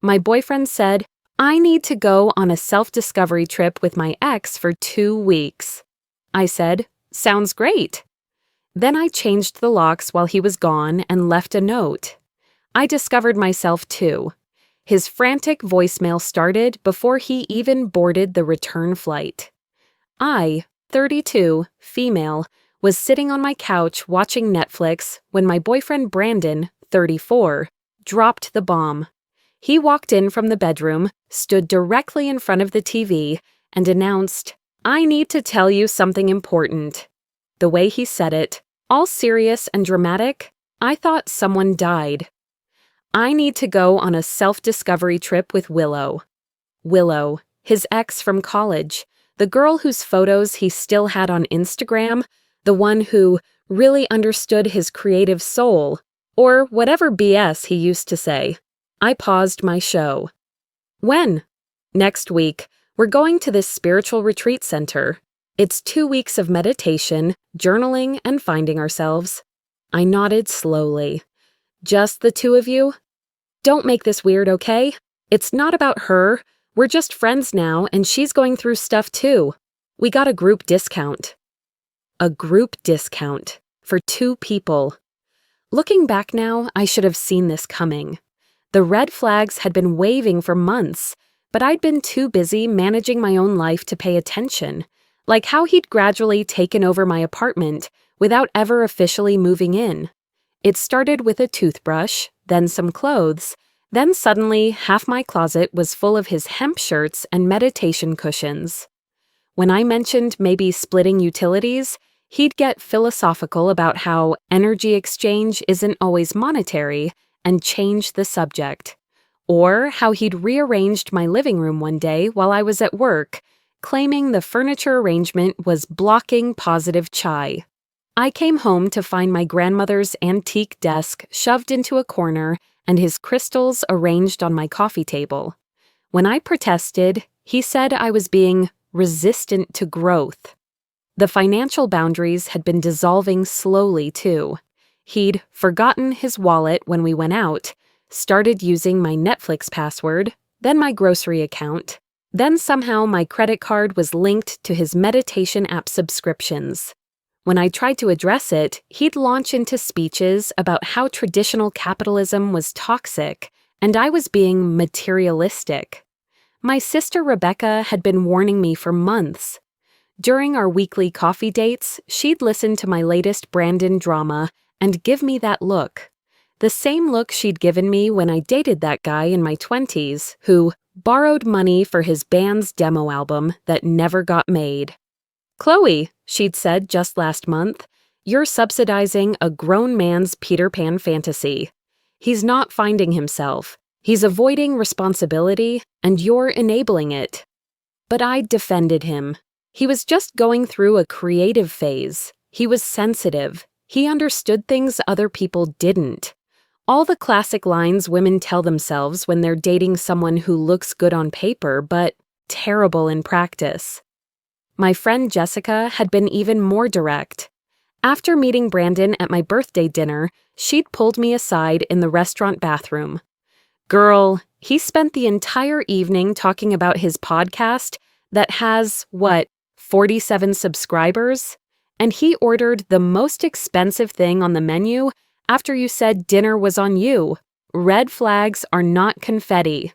My boyfriend said, I need to go on a self-discovery trip with my ex for 2 weeks. I said, sounds great. Then I changed the locks while he was gone and left a note. I discovered myself too. His frantic voicemail started before he even boarded the return flight. I, 32, female, was sitting on my couch watching Netflix when my boyfriend Brandon, 34, dropped the bomb. He walked in from the bedroom, stood directly in front of the TV, and announced, I need to tell you something important. The way he said it, all serious and dramatic, I thought someone died. I need to go on a self-discovery trip with Willow. Willow, his ex from college, the girl whose photos he still had on Instagram, the one who really understood his creative soul, or whatever BS he used to say. I paused my show. When? Next week. We're going to this spiritual retreat center. It's 2 weeks of meditation, journaling, and finding ourselves. I nodded slowly. Just the two of you? Don't make this weird, okay? It's not about her. We're just friends now, and she's going through stuff too. We got a group discount. A group discount. For 2 people. Looking back now, I should have seen this coming. The red flags had been waving for months, but I'd been too busy managing my own life to pay attention, like how he'd gradually taken over my apartment without ever officially moving in. It started with a toothbrush, then some clothes, then suddenly half my closet was full of his hemp shirts and meditation cushions. When I mentioned maybe splitting utilities, he'd get philosophical about how energy exchange isn't always monetary and change the subject. Or how he'd rearranged my living room one day while I was at work, claiming the furniture arrangement was blocking positive chai. I came home to find my grandmother's antique desk shoved into a corner and his crystals arranged on my coffee table. When I protested, he said I was being resistant to growth. The financial boundaries had been dissolving slowly, too. He'd forgotten his wallet when we went out, started using my Netflix password, then my grocery account, then somehow my credit card was linked to his meditation app subscriptions. When I tried to address it, he'd launch into speeches about how traditional capitalism was toxic and I was being materialistic. My sister Rebecca had been warning me for months. During our weekly coffee dates, she'd listen to my latest Brandon drama and give me that look. The same look she'd given me when I dated that guy in my 20s who borrowed money for his band's demo album that never got made. Chloe, she'd said just last month, you're subsidizing a grown man's Peter Pan fantasy. He's not finding himself. He's avoiding responsibility, and you're enabling it. But I defended him. He was just going through a creative phase. He was sensitive. He understood things other people didn't. All the classic lines women tell themselves when they're dating someone who looks good on paper but terrible in practice. My friend Jessica had been even more direct. After meeting Brandon at my birthday dinner, she'd pulled me aside in the restaurant bathroom. Girl, he spent the entire evening talking about his podcast that has, 47 subscribers? And he ordered the most expensive thing on the menu after you said dinner was on you. Red flags are not confetti.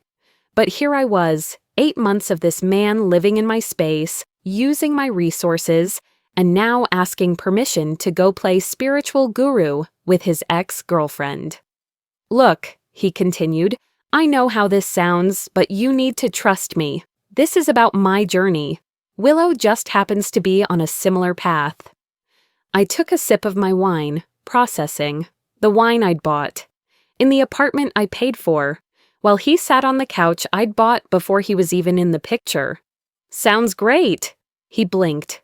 But here I was, 8 months of this man living in my space, using my resources, and now asking permission to go play spiritual guru with his ex-girlfriend. Look, he continued, I know how this sounds, but you need to trust me. This is about my journey. Willow just happens to be on a similar path. I took a sip of my wine, processing, the wine I'd bought, in the apartment I paid for, while he sat on the couch I'd bought before he was even in the picture. Sounds great. He blinked.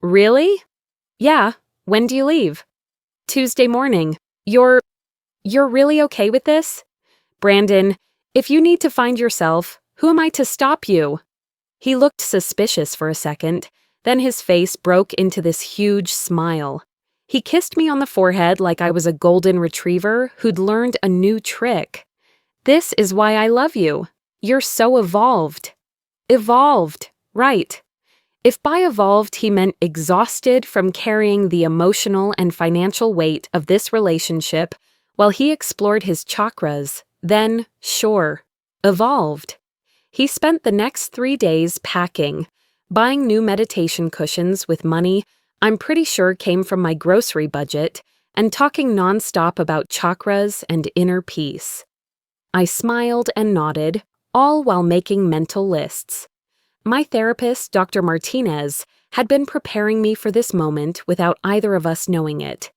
Really? Yeah. When do you leave? Tuesday morning. You're really okay with this? Brandon, if you need to find yourself, who am I to stop you? He looked suspicious for a second, then his face broke into this huge smile. He kissed me on the forehead like I was a golden retriever who'd learned a new trick. This is why I love you. You're so evolved. Evolved, right. If by evolved he meant exhausted from carrying the emotional and financial weight of this relationship while he explored his chakras, then, sure, evolved. He spent the next 3 days packing, buying new meditation cushions with money I'm pretty sure came from my grocery budget, and talking nonstop about chakras and inner peace. I smiled and nodded, all while making mental lists. My therapist, Dr. Martinez, had been preparing me for this moment without either of us knowing it.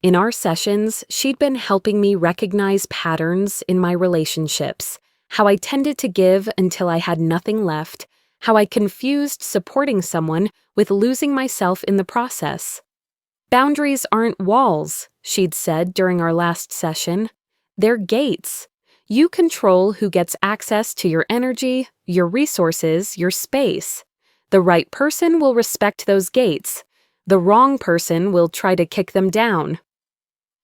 In our sessions, she'd been helping me recognize patterns in my relationships, how I tended to give until I had nothing left, how I confused supporting someone with losing myself in the process. Boundaries aren't walls, she'd said during our last session. They're gates. You control who gets access to your energy, your resources, your space. The right person will respect those gates. The wrong person will try to kick them down.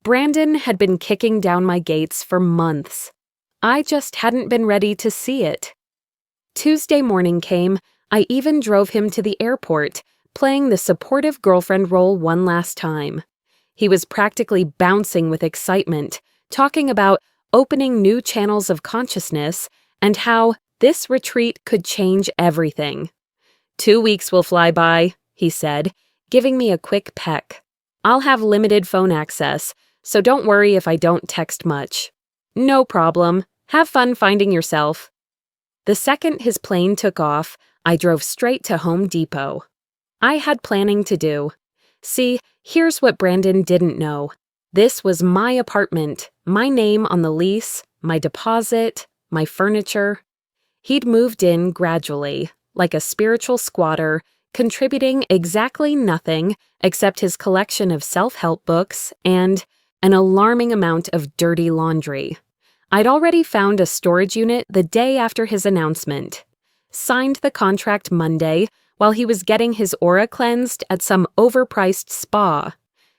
Brandon had been kicking down my gates for months. I just hadn't been ready to see it. Tuesday morning came. I even drove him to the airport, playing the supportive girlfriend role one last time. He was practically bouncing with excitement, talking about opening new channels of consciousness and how this retreat could change everything. 2 weeks will fly by, he said, giving me a quick peck. I'll have limited phone access, so don't worry if I don't text much. No problem. Have fun finding yourself. The second his plane took off, I drove straight to Home Depot. I had planning to do. See, here's what Brandon didn't know. This was my apartment, my name on the lease, my deposit, my furniture. He'd moved in gradually, like a spiritual squatter, contributing exactly nothing except his collection of self-help books and an alarming amount of dirty laundry. I'd already found a storage unit the day after his announcement. Signed the contract Monday while he was getting his aura cleansed at some overpriced spa.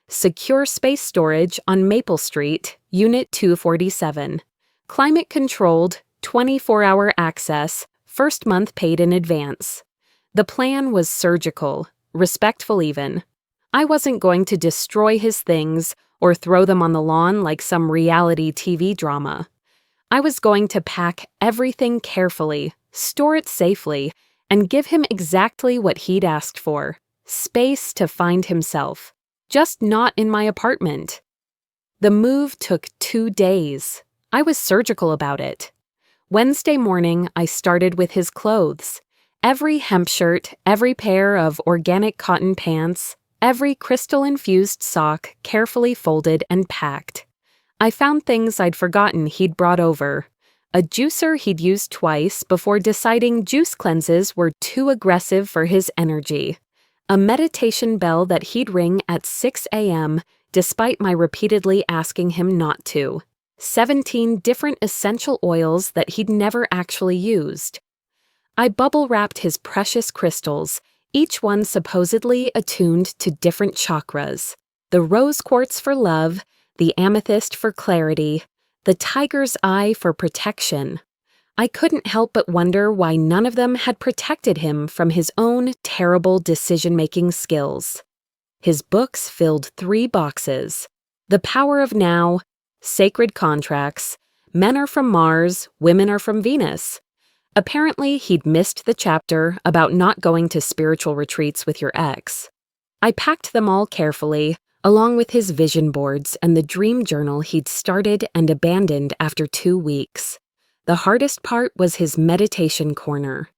Secure space storage on Maple Street, Unit 247. Climate-controlled, 24-hour access, first month paid in advance. The plan was surgical, respectful even. I wasn't going to destroy his things or throw them on the lawn like some reality TV drama. I was going to pack everything carefully, store it safely, and give him exactly what he'd asked for: space to find himself. Just not in my apartment. The move took 2 days. I was surgical about it. Wednesday morning, I started with his clothes. Every hemp shirt, every pair of organic cotton pants, every crystal-infused sock carefully folded and packed. I found things I'd forgotten he'd brought over. A juicer he'd used twice before deciding juice cleanses were too aggressive for his energy. A meditation bell that he'd ring at 6 a.m. despite my repeatedly asking him not to. 17 different essential oils that he'd never actually used. I bubble-wrapped his precious crystals, each one supposedly attuned to different chakras. The rose quartz for love, the amethyst for clarity, the tiger's eye for protection. I couldn't help but wonder why none of them had protected him from his own terrible decision-making skills. His books filled 3 boxes: The Power of Now, Sacred Contracts, Men Are From Mars, Women Are From Venus. Apparently, he'd missed the chapter about not going to spiritual retreats with your ex. I packed them all carefully, along with his vision boards and the dream journal he'd started and abandoned after 2 weeks. The hardest part was his meditation corner.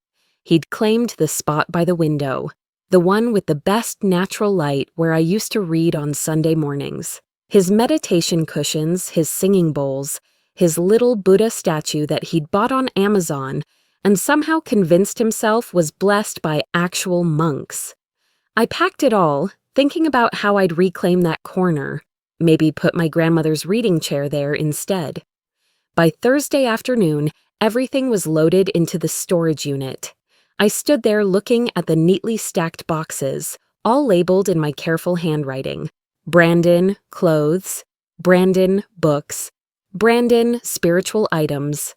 He'd claimed the spot by the window, the one with the best natural light where I used to read on Sunday mornings. His meditation cushions, his singing bowls, his little Buddha statue that he'd bought on Amazon and somehow convinced himself was blessed by actual monks. I packed it all, thinking about how I'd reclaim that corner, maybe put my grandmother's reading chair there instead. By Thursday afternoon, everything was loaded into the storage unit. I stood there looking at the neatly stacked boxes, all labeled in my careful handwriting. Brandon, clothes. Brandon, books. Brandon, spiritual items.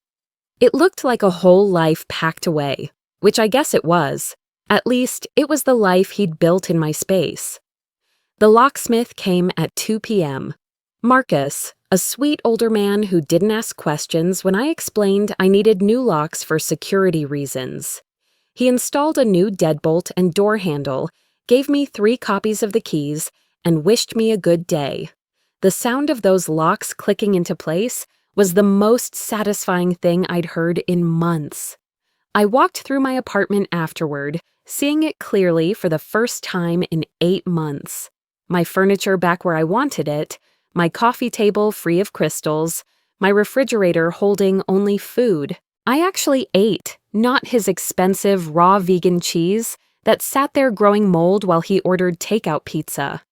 It looked like a whole life packed away, which I guess it was. At least, it was the life he'd built in my space. The locksmith came at 2 p.m. Marcus, a sweet older man who didn't ask questions when I explained I needed new locks for security reasons. He installed a new deadbolt and door handle, gave me 3 copies of the keys, and wished me a good day. The sound of those locks clicking into place was the most satisfying thing I'd heard in months. I walked through my apartment afterward, seeing it clearly for the first time in 8 months. My furniture back where I wanted it, my coffee table free of crystals, my refrigerator holding only food. I actually ate, not his expensive raw vegan cheese that sat there growing mold while he ordered takeout pizza.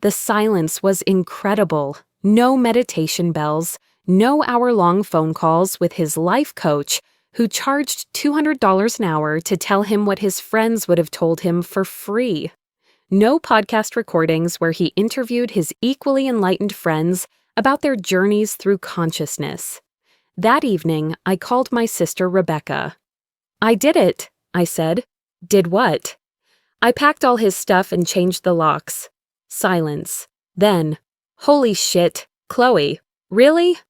The silence was incredible. No meditation bells, no hour-long phone calls with his life coach, who charged $200 an hour to tell him what his friends would have told him for free. No podcast recordings where he interviewed his equally enlightened friends about their journeys through consciousness. That evening, I called my sister Rebecca. "I did it," I said. "Did what?" "I packed all his stuff and changed the locks." Silence. Then, "Holy shit, Chloe, really?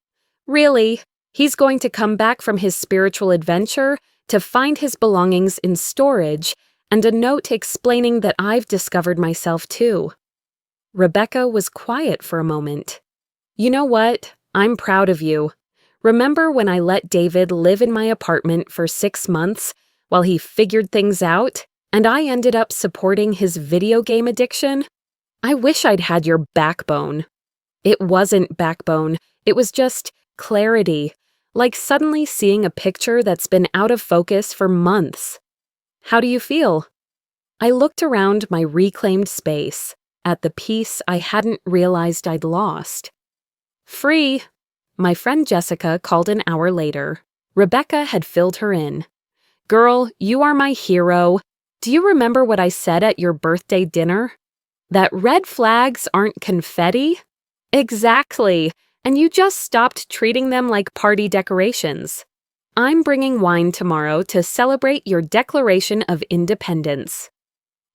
Really? He's going to come back from his spiritual adventure to find his belongings in storage and a note explaining that I've discovered myself too." Rebecca was quiet for a moment. "You know what? I'm proud of you. Remember when I let David live in my apartment for 6 months while he figured things out, and I ended up supporting his video game addiction? I wish I'd had your backbone." It wasn't backbone, it was just clarity, like suddenly seeing a picture that's been out of focus for months. "How do you feel?" I looked around my reclaimed space, at the peace I hadn't realized I'd lost. "Free." My friend Jessica called an hour later. Rebecca had filled her in. "Girl, you are my hero. Do you remember what I said at your birthday dinner? That red flags aren't confetti?" "Exactly. And you just stopped treating them like party decorations. I'm bringing wine tomorrow to celebrate your Declaration of Independence."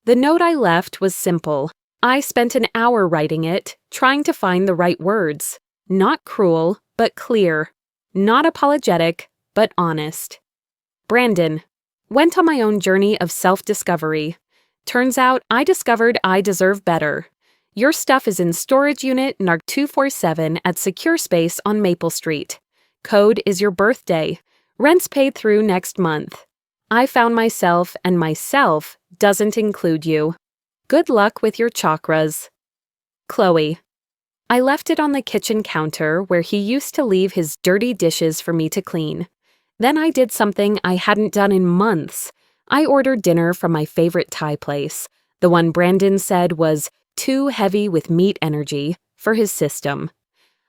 The note I left was simple. I spent an hour writing it, trying to find the right words. Not cruel, but clear. Not apologetic, but honest. Brandon. Went on my own journey of self-discovery. Turns out I discovered I deserve better. Your stuff is in storage unit NARC 247 at Secure Space on Maple Street. Code is your birthday. Rent's paid through next month. I found myself, and myself doesn't include you. Good luck with your chakras. Chloe. I left it on the kitchen counter where he used to leave his dirty dishes for me to clean. Then I did something I hadn't done in months. I ordered dinner from my favorite Thai place, the one Brandon said was too heavy with meat energy for his system.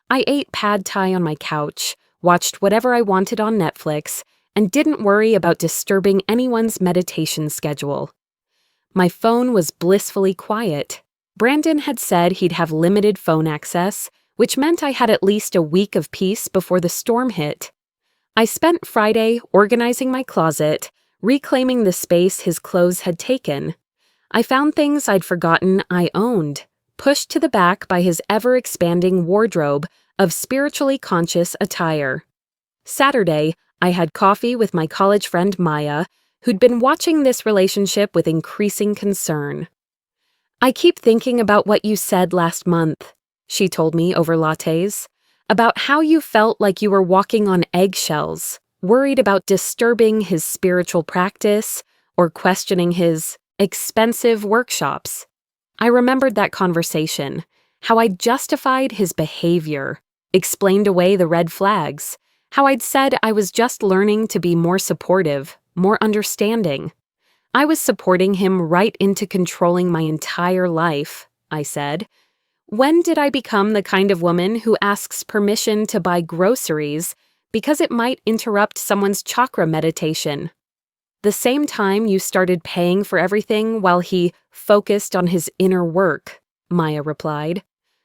I ate pad thai on my couch, watched whatever I wanted on Netflix, and didn't worry about disturbing anyone's meditation schedule. My phone was blissfully quiet. Brandon had said he'd have limited phone access, which meant I had at least a week of peace before the storm hit. I spent Friday organizing my closet, reclaiming the space his clothes had taken. I found things I'd forgotten I owned, pushed to the back by his ever-expanding wardrobe of spiritually conscious attire. Saturday, I had coffee with my college friend Maya, who'd been watching this relationship with increasing concern. "I keep thinking about what you said last month," she told me over lattes, "about how you felt like you were walking on eggshells, worried about disturbing his spiritual practice or questioning his expensive workshops." I remembered that conversation, how I'd justified his behavior, explained away the red flags, how I'd said I was just learning to be more supportive, more understanding. I was supporting him right into controlling my entire life, I said. When did I become the kind of woman who asks permission to buy groceries because it might interrupt someone's chakra meditation? The same time you started paying for everything while he focused on his inner work, Maya replied.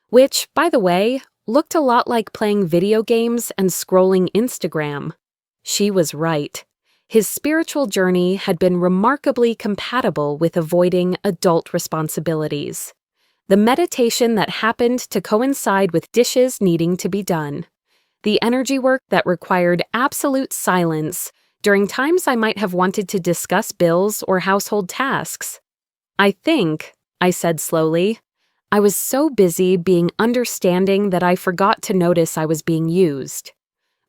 Which, by the way, looked a lot like playing video games and scrolling Instagram. She was right. His spiritual journey had been remarkably compatible with avoiding adult responsibilities. The meditation that happened to coincide with dishes needing to be done. The energy work that required absolute silence during times I might have wanted to discuss bills or household tasks. I think, I said slowly, I was so busy being understanding that I forgot to notice I was being used.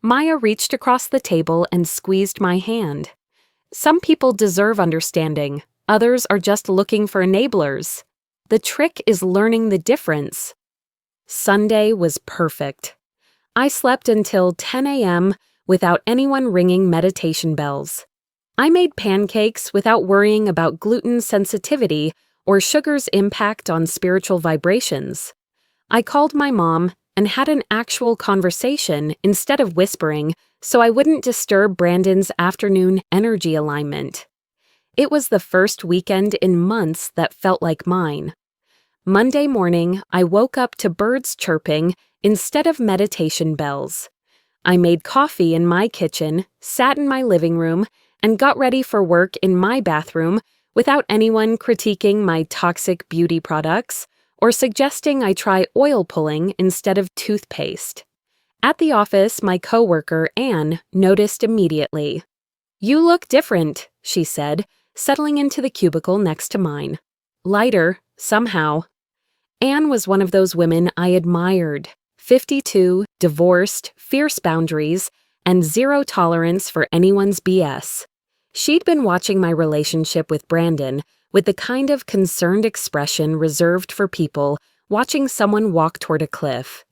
Maya reached across the table and squeezed my hand. Some people deserve understanding. Others are just looking for enablers. The trick is learning the difference. Sunday was perfect. I slept until 10 a.m. without anyone ringing meditation bells. I made pancakes without worrying about gluten sensitivity or sugar's impact on spiritual vibrations. I called my mom and had an actual conversation instead of whispering so I wouldn't disturb Brandon's afternoon energy alignment. It was the first weekend in months that felt like mine. Monday morning, I woke up to birds chirping instead of meditation bells. I made coffee in my kitchen, sat in my living room, and got ready for work in my bathroom without anyone critiquing my toxic beauty products or suggesting I try oil pulling instead of toothpaste. At the office, my coworker, Anne, noticed immediately. "You look different," she said, settling into the cubicle next to mine. Lighter, somehow. Anne was one of those women I admired. 52, divorced, fierce boundaries, and zero tolerance for anyone's BS. She'd been watching my relationship with Brandon with the kind of concerned expression reserved for people watching someone walk toward a cliff.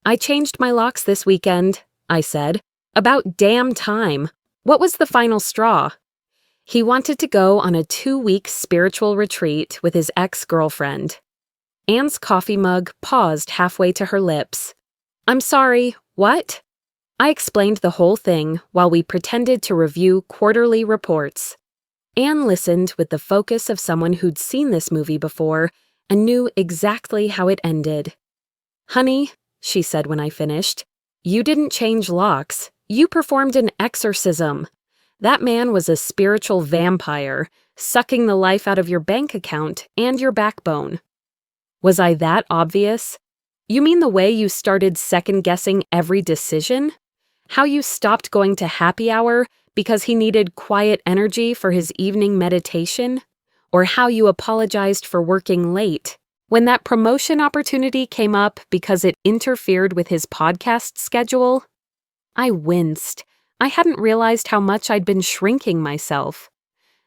"I changed my locks this weekend," I said. "About damn time. What was the final straw?" He wanted to go on a 2-week spiritual retreat with his ex-girlfriend. Anne's coffee mug paused halfway to her lips. "I'm sorry, what?" I explained the whole thing while we pretended to review quarterly reports. Anne listened with the focus of someone who'd seen this movie before and knew exactly how it ended. "Honey," she said when I finished, "you didn't change locks. You performed an exorcism. That man was a spiritual vampire, sucking the life out of your bank account and your backbone." Was I that obvious? You mean the way you started second-guessing every decision? How you stopped going to happy hour because he needed quiet energy for his evening meditation? Or how you apologized for working late when that promotion opportunity came up because it interfered with his podcast schedule? I winced. I hadn't realized how much I'd been shrinking myself.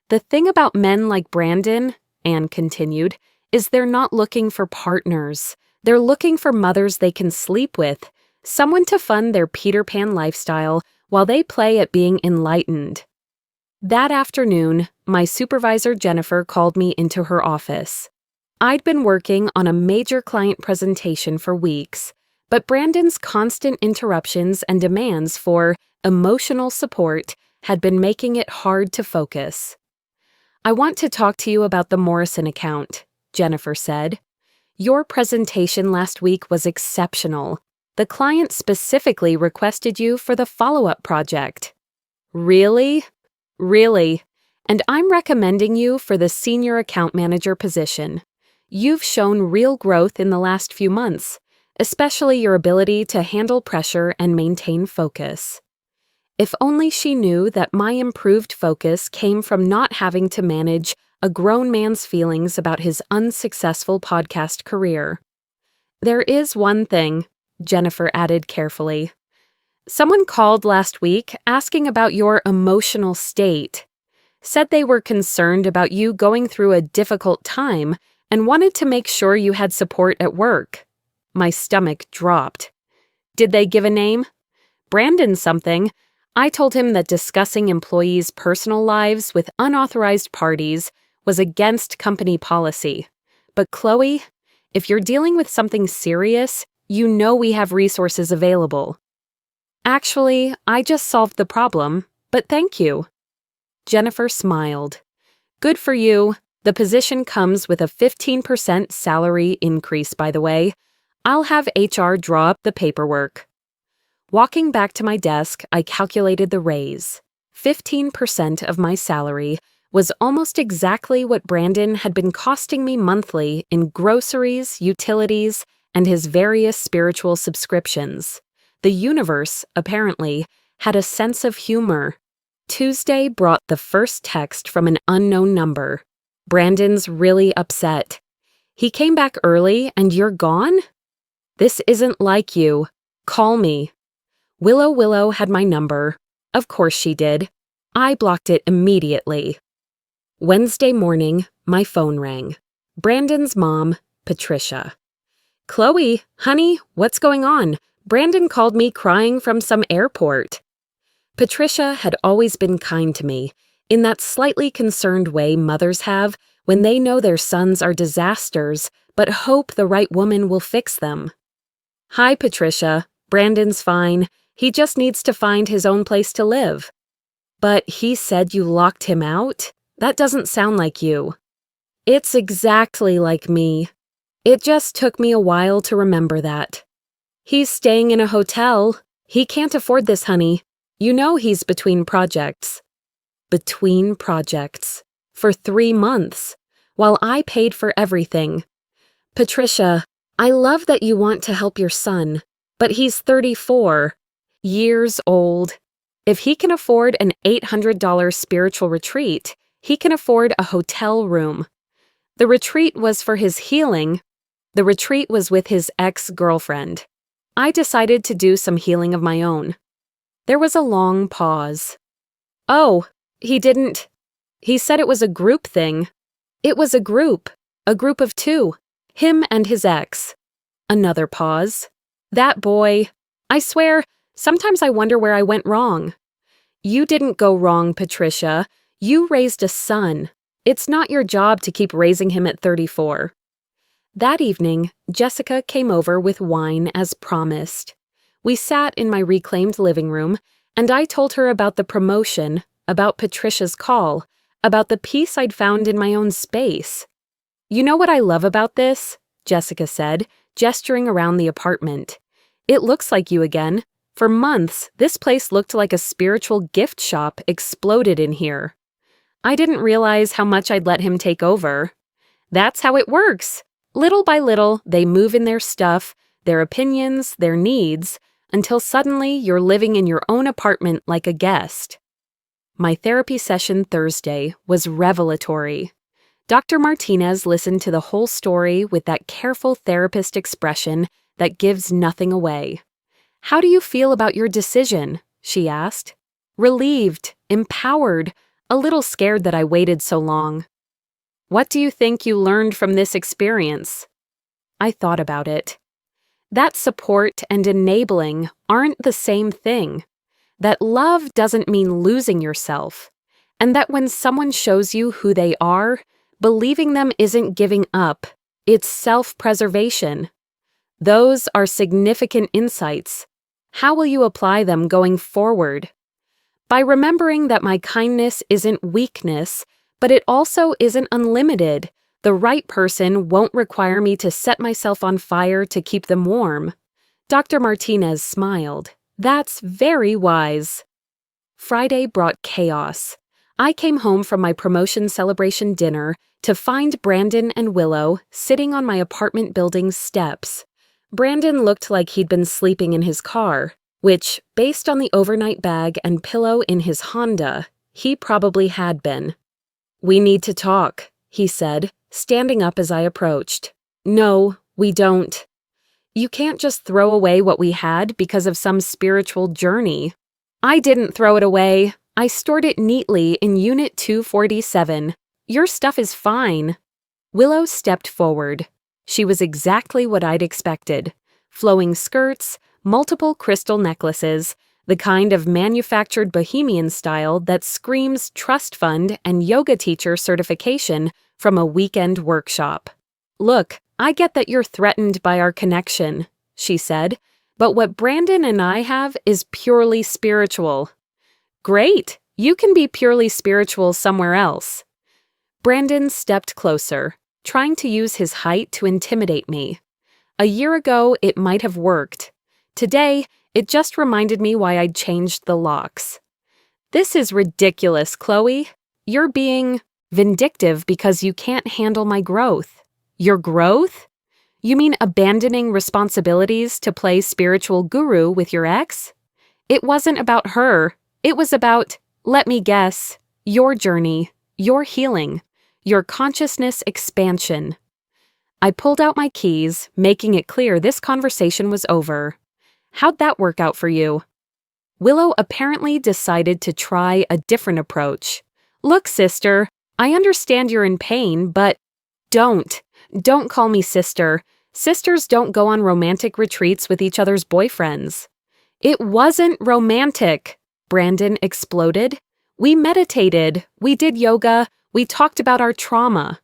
"The thing about men like Brandon," Anne continued, "is they're not looking for partners. They're looking for mothers they can sleep with, someone to fund their Peter Pan lifestyle while they play at being enlightened." That afternoon, my supervisor Jennifer called me into her office. I'd been working on a major client presentation for weeks, but Brandon's constant interruptions and demands for emotional support had been making it hard to focus. "I want to talk to you about the Morrison account," Jennifer said. "Your presentation last week was exceptional. The client specifically requested you for the follow-up project." "Really?" "Really. And I'm recommending you for the senior account manager position. You've shown real growth in the last few months, especially your ability to handle pressure and maintain focus." If only she knew that my improved focus came from not having to manage a grown man's feelings about his unsuccessful podcast career. "There is one thing," Jennifer added carefully. "Someone called last week asking about your emotional state. Said they were concerned about you going through a difficult time and wanted to make sure you had support at work." My stomach dropped. "Did they give a name?" "Brandon something. I told him that discussing employees' personal lives with unauthorized parties was against company policy. But Chloe, if you're dealing with something serious, you know we have resources available." "Actually, I just solved the problem, but thank you." Jennifer smiled. "Good for you. The position comes with a 15% salary increase, by the way. I'll have HR draw up the paperwork. Walking back to my desk, I calculated the raise. 15% of my salary was almost exactly what Brandon had been costing me monthly in groceries, utilities, and his various spiritual subscriptions. The universe, apparently, had a sense of humor. Tuesday brought the first text from an unknown number. Brandon's really upset. He came back early and you're gone? This isn't like you. Call me. Willow had my number. Of course she did. I blocked it immediately. Wednesday morning, my phone rang. Brandon's mom, Patricia. Chloe, honey, what's going on? Brandon called me crying from some airport. Patricia had always been kind to me, in that slightly concerned way mothers have when they know their sons are disasters, but hope the right woman will fix them. Hi, Patricia. Brandon's fine. He just needs to find his own place to live. But he said you locked him out? That doesn't sound like you. It's exactly like me. It just took me a while to remember that. He's staying in a hotel. He can't afford this, honey. You know he's between projects. Between projects. For 3 months. While I paid for everything. Patricia, I love that you want to help your son, but he's 34. Years old. If he can afford an $800 spiritual retreat, he can afford a hotel room. The retreat was for his healing. The retreat was with his ex-girlfriend. I decided to do some healing of my own. There was a long pause. Oh, he didn't. He said it was a group thing. It was a group of 2. Him and his ex. Another pause. That boy. I swear, sometimes I wonder where I went wrong. You didn't go wrong, Patricia. You raised a son. It's not your job to keep raising him at 34. That evening, Jessica came over with wine as promised. We sat in my reclaimed living room, and I told her about the promotion, about Patricia's call, about the peace I'd found in my own space. You know what I love about this? Jessica said, gesturing around the apartment. It looks like you again. For months, this place looked like a spiritual gift shop exploded in here. I didn't realize how much I'd let him take over. That's how it works. Little by little, they move in their stuff, their opinions, their needs, until suddenly you're living in your own apartment like a guest. My therapy session Thursday was revelatory. Dr. Martinez listened to the whole story with that careful therapist expression that gives nothing away. How do you feel about your decision? She asked. Relieved, empowered, a little scared that I waited so long. What do you think you learned from this experience? I thought about it. That support and enabling aren't the same thing. That love doesn't mean losing yourself. And that when someone shows you who they are, believing them isn't giving up, it's self-preservation. Those are significant insights. How will you apply them going forward? By remembering that my kindness isn't weakness, but it also isn't unlimited. The right person won't require me to set myself on fire to keep them warm. Dr. Martinez smiled. That's very wise. Friday brought chaos. I came home from my promotion celebration dinner to find Brandon and Willow sitting on my apartment building's steps. Brandon looked like he'd been sleeping in his car, which, based on the overnight bag and pillow in his Honda, he probably had been. We need to talk, he said, standing up as I approached. No, we don't. You can't just throw away what we had because of some spiritual journey. I didn't throw it away. I stored it neatly in Unit 247. Your stuff is fine. Willow stepped forward. She was exactly what I'd expected. Flowing skirts, multiple crystal necklaces, the kind of manufactured bohemian style that screams trust fund and yoga teacher certification from a weekend workshop. Look, I get that you're threatened by our connection, she said, but what Brandon and I have is purely spiritual. Great, you can be purely spiritual somewhere else. Brandon stepped closer, trying to use his height to intimidate me. A year ago, it might have worked. Today, it just reminded me why I'd changed the locks. This is ridiculous, Chloe. You're being vindictive because you can't handle my growth. Your growth? You mean abandoning responsibilities to play spiritual guru with your ex? It wasn't about her. It was about, let me guess, your journey, your healing, your consciousness expansion. I pulled out my keys, making it clear this conversation was over. How'd that work out for you? Willow apparently decided to try a different approach. Look, sister, I understand you're in pain, but don't call me sister. Sisters don't go on romantic retreats with each other's boyfriends. It wasn't romantic, Brandon exploded. We meditated, we did yoga, we talked about our trauma.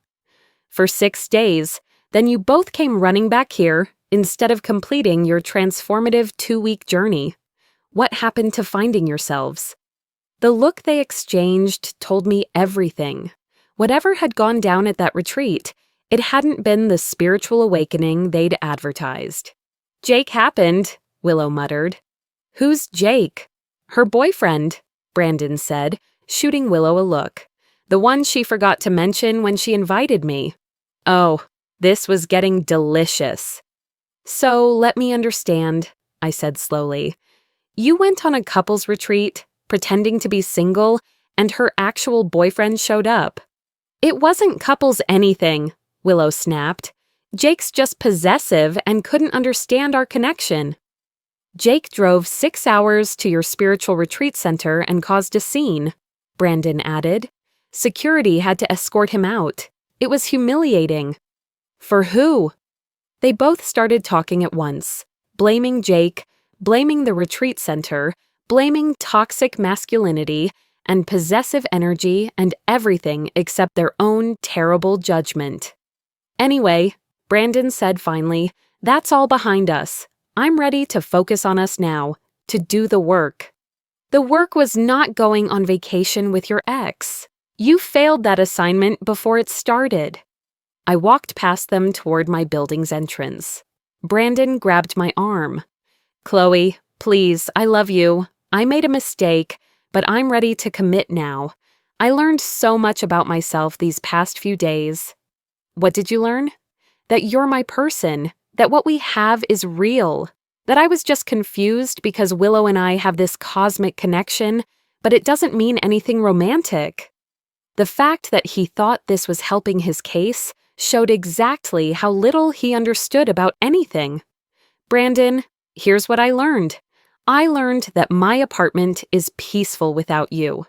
For 6 days, then you both came running back here instead of completing your transformative 2-week journey. What happened to finding yourselves? The look they exchanged told me everything. Whatever had gone down at that retreat, it hadn't been the spiritual awakening they'd advertised. Jake happened, Willow muttered. Who's Jake? Her boyfriend, Brandon said, shooting Willow a look. The one she forgot to mention when she invited me. Oh, this was getting delicious. So let me understand, I said slowly. You went on a couples retreat, pretending to be single, and her actual boyfriend showed up. It wasn't couples anything, Willow snapped. Jake's just possessive and couldn't understand our connection. Jake drove 6 hours to your spiritual retreat center and caused a scene, Brandon added. Security had to escort him out. It was humiliating. For who? They both started talking at once, blaming Jake, blaming the retreat center, blaming toxic masculinity and possessive energy and everything except their own terrible judgment. Anyway, Brandon said finally, that's all behind us. I'm ready to focus on us now, to do the work. The work was not going on vacation with your ex. You failed that assignment before it started. I walked past them toward my building's entrance. Brandon grabbed my arm. Chloe, please, I love you. I made a mistake, but I'm ready to commit now. I learned so much about myself these past few days. What did you learn? That you're my person, that what we have is real, that I was just confused because Willow and I have this cosmic connection, but it doesn't mean anything romantic. The fact that he thought this was helping his case showed exactly how little he understood about anything. Brandon, here's what I learned. I learned that my apartment is peaceful without you.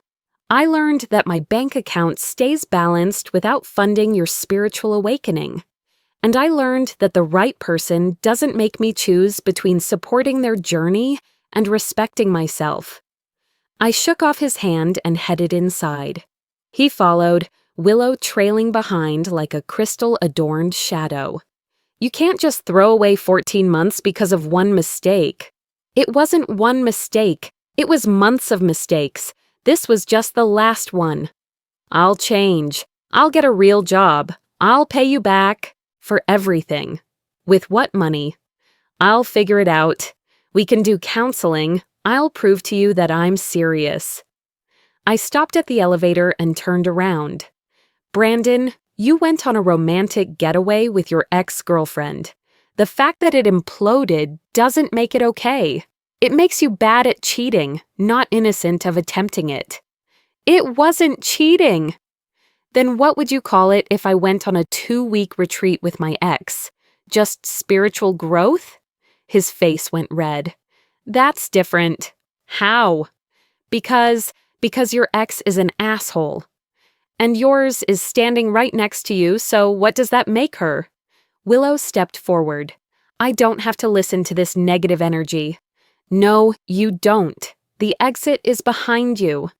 I learned that my bank account stays balanced without funding your spiritual awakening. And I learned that the right person doesn't make me choose between supporting their journey and respecting myself. I shook off his hand and headed inside. He followed, Willow trailing behind like a crystal-adorned shadow. You can't just throw away 14 months because of one mistake. It wasn't one mistake. It was months of mistakes. This was just the last one. I'll change. I'll get a real job. I'll pay you back. For everything. With what money? I'll figure it out. We can do counseling. I'll prove to you that I'm serious. I stopped at the elevator and turned around. Brandon, you went on a romantic getaway with your ex-girlfriend. The fact that it imploded doesn't make it okay. It makes you bad at cheating, not innocent of attempting it. It wasn't cheating. Then what would you call it if I went on a 2-week retreat with my ex? Just spiritual growth? His face went red. That's different. How? Because your ex is an asshole. And yours is standing right next to you, so what does that make her? Willow stepped forward. I don't have to listen to this negative energy. No, you don't. The exit is behind you.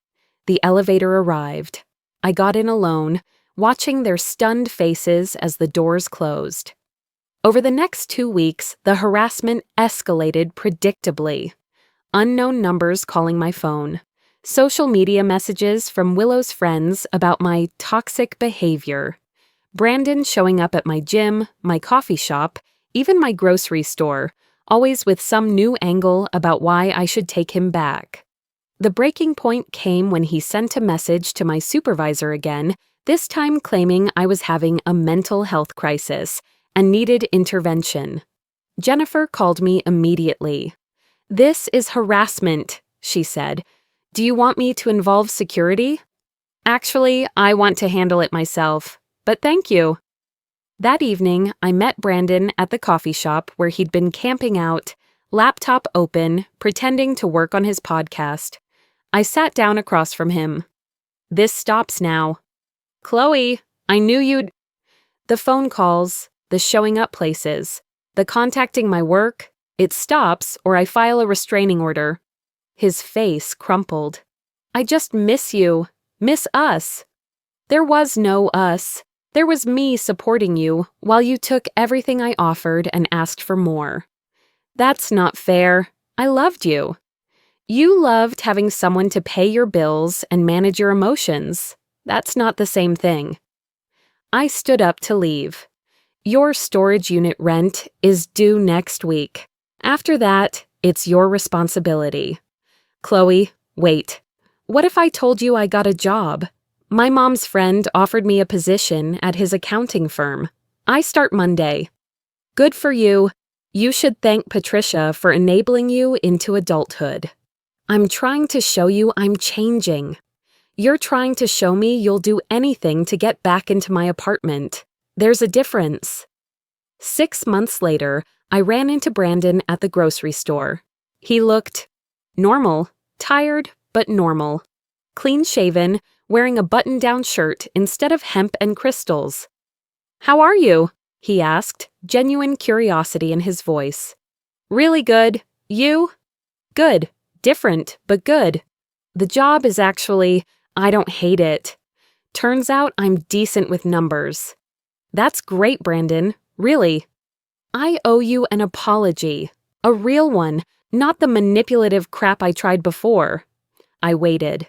The elevator arrived. I got in alone, watching their stunned faces as the doors closed. Over the next 2 weeks, the harassment escalated predictably. Unknown numbers calling my phone. Social media messages from Willow's friends about my toxic behavior. Brandon showing up at my gym, my coffee shop, even my grocery store, always with some new angle about why I should take him back. The breaking point came when he sent a message to my supervisor again, this time claiming I was having a mental health crisis and needed intervention. Jennifer called me immediately. "This is harassment," she said. "Do you want me to involve security?" "Actually, I want to handle it myself, but thank you." That evening, I met Brandon at the coffee shop where he'd been camping out, laptop open, pretending to work on his podcast. I sat down across from him. "This stops now." "Chloe, I knew you'd—" The phone calls, the showing up places, the contacting my work, it stops or I file a restraining order. His face crumpled. "I just miss you. Miss us." "There was no us. There was me supporting you while you took everything I offered and asked for more." "That's not fair. I loved you." "You loved having someone to pay your bills and manage your emotions. That's not the same thing." I stood up to leave. "Your storage unit rent is due next week. After that, it's your responsibility." "Chloe, wait. What if I told you I got a job? My mom's friend offered me a position at his accounting firm. I start Monday." "Good for you. You should thank Patricia for enabling you into adulthood." "I'm trying to show you I'm changing. You're trying to show me you'll do anything to get back into my apartment. There's a difference." 6 months later, I ran into Brandon at the grocery store. He looked normal, tired, but normal. Clean-shaven, wearing a button-down shirt instead of hemp and crystals. "How are you?" he asked, genuine curiosity in his voice. "Really good. You?" "Good. Different, but good. The job is actually, I don't hate it. Turns out I'm decent with numbers." "That's great, Brandon. Really. I owe you an apology. A real one, not the manipulative crap I tried before." I waited.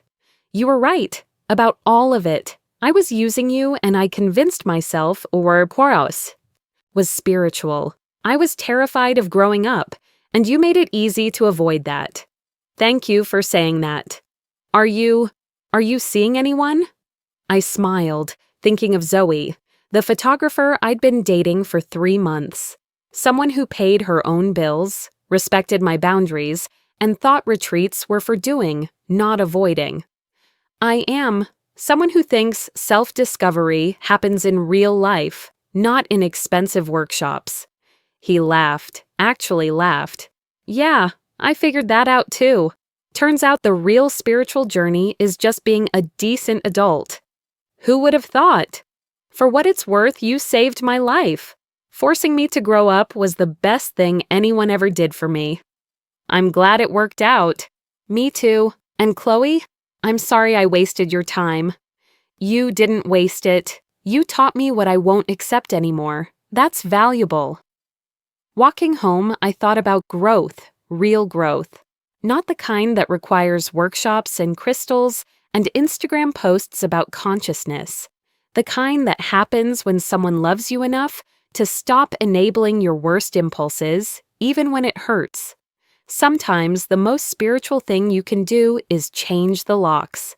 "You were right. About all of it. I was using you and I convinced myself, or Quaros was spiritual. I was terrified of growing up, and you made it easy to avoid that. Thank you for saying that. Are you seeing anyone?" I smiled, thinking of Zoe, the photographer I'd been dating for 3 months. Someone who paid her own bills, respected my boundaries, and thought retreats were for doing, not avoiding. I am someone who thinks self-discovery happens in real life, not in expensive workshops. He laughed, actually laughed. "Yeah, I figured that out too. Turns out the real spiritual journey is just being a decent adult." "Who would have thought? For what it's worth, you saved my life. Forcing me to grow up was the best thing anyone ever did for me." "I'm glad it worked out." "Me too. And Chloe, I'm sorry I wasted your time." "You didn't waste it. You taught me what I won't accept anymore. That's valuable." Walking home, I thought about growth, real growth. Not the kind that requires workshops and crystals and Instagram posts about consciousness. The kind that happens when someone loves you enough to stop enabling your worst impulses, even when it hurts. Sometimes the most spiritual thing you can do is change the locks.